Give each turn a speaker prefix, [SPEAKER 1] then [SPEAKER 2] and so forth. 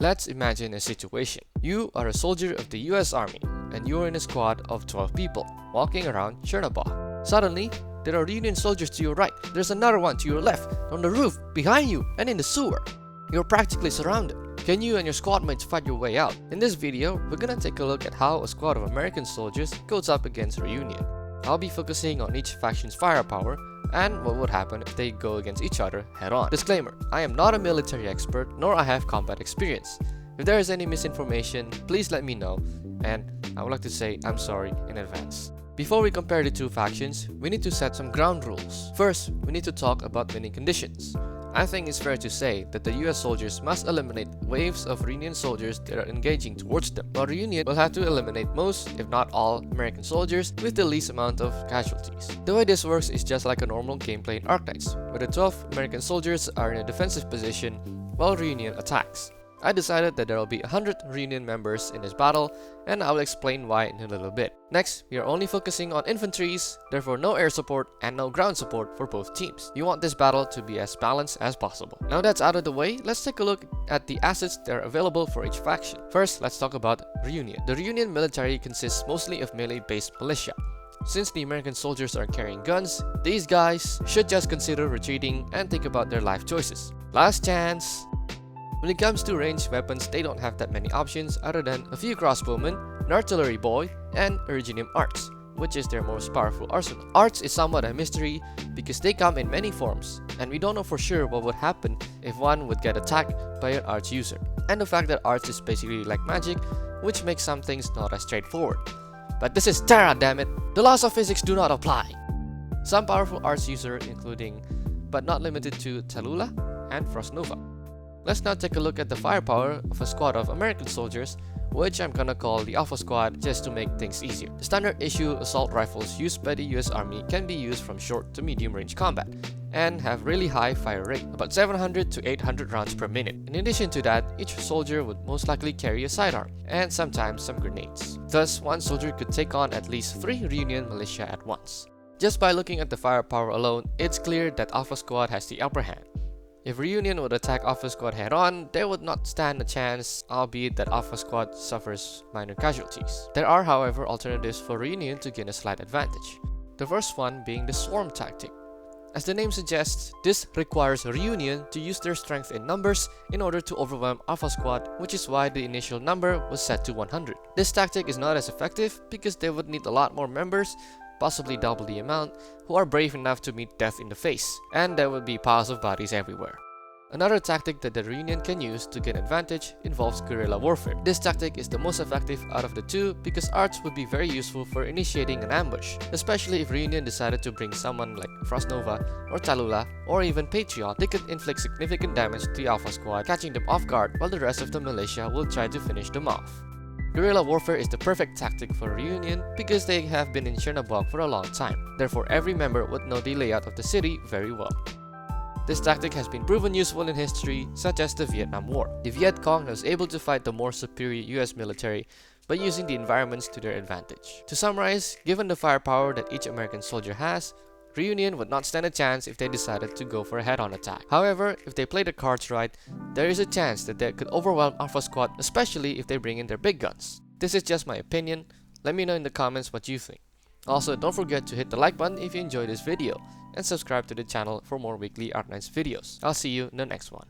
[SPEAKER 1] Let's imagine a situation. You are a soldier of the US Army, and you're in a squad of 12 people, walking around Chernobog. Suddenly, there are Union soldiers to your right, there's another one to your left, on the roof, behind you, and in the sewer. You're practically surrounded. Can you and your squad mates fight your way out? In this video, we're gonna take a look at how a squad of American soldiers goes up against a Union. I'll be focusing on each faction's firepower and what would happen if they go against each other head-on. Disclaimer, I am not a military expert nor I have combat experience. If there is any misinformation, please let me know, and I would like to say I'm sorry in advance. Before we compare the two factions, we need to set some ground rules. First, we need to talk about winning conditions. I think it's fair to say that the US soldiers must eliminate waves of Union soldiers that are engaging towards them, while the Union will have to eliminate most, if not all, American soldiers with the least amount of casualties. The way this works is just like a normal gameplay in Arknights, where the 12 American soldiers are in a defensive position while the Union attacks. I decided that there will be 100 Reunion members in this battle, and I will explain why in a little bit. Next, we are only focusing on infantries, therefore no air support and no ground support for both teams. You want this battle to be as balanced as possible. Now that's out of the way, let's take a look at the assets that are available for each faction. First, let's talk about Reunion. The Reunion military consists mostly of melee-based militia. Since the American soldiers are carrying guns, these guys should just consider retreating and think about their life choices. Last chance! When it comes to ranged weapons, they don't have that many options other than a few crossbowmen, an artillery boy, and Originium arts, which is their most powerful arsenal. Arts is somewhat a mystery because they come in many forms, and we don't know for sure what would happen if one would get attacked by an arts user. And the fact that arts is basically like magic, which makes some things not as straightforward. But this is Terra, damn it! The laws of physics do not apply! Some powerful arts user including, but not limited to, Tallulah and Frostnova. Let's now take a look at the firepower of a squad of American soldiers, which I'm gonna call the Alpha Squad just to make things easier. The standard issue assault rifles used by the US Army can be used from short to medium range combat and have really high fire rate, about 700 to 800 rounds per minute. In addition to that, each soldier would most likely carry a sidearm and sometimes some grenades. Thus, one soldier could take on at least 3 Reunion militia at once. Just by looking at the firepower alone, it's clear that Alpha Squad has the upper hand. If Reunion would attack Alpha Squad head-on, they would not stand a chance, albeit that Alpha Squad suffers minor casualties. There are, however, alternatives for Reunion to gain a slight advantage. The first one being the swarm tactic. As the name suggests, this requires Reunion to use their strength in numbers in order to overwhelm Alpha Squad, which is why the initial number was set to 100. This tactic is not as effective because they would need a lot more members, possibly double the amount, who are brave enough to meet death in the face, and there would be piles of bodies everywhere. Another tactic that the Reunion can use to gain advantage involves Guerrilla Warfare. This tactic is the most effective out of the two because arts would be very useful for initiating an ambush, especially if Reunion decided to bring someone like Frostnova or Tallulah or even Patriot. They could inflict significant damage to the Alpha Squad, catching them off guard while the rest of the militia will try to finish them off. Guerrilla Warfare is the perfect tactic for Reunion because they have been in Chernobog for a long time. Therefore, every member would know the layout of the city very well. This tactic has been proven useful in history, such as the Vietnam War. The Viet Cong was able to fight the more superior US military by using the environments to their advantage. To summarize, given the firepower that each American soldier has, Reunion would not stand a chance if they decided to go for a head-on attack. However, if they play the cards right, there is a chance that they could overwhelm Alpha Squad, especially if they bring in their big guns. This is just my opinion. Let me know in the comments what you think. Also, don't forget to hit the like button if you enjoyed this video, and subscribe to the channel for more weekly Arknights videos. I'll see you in the next one.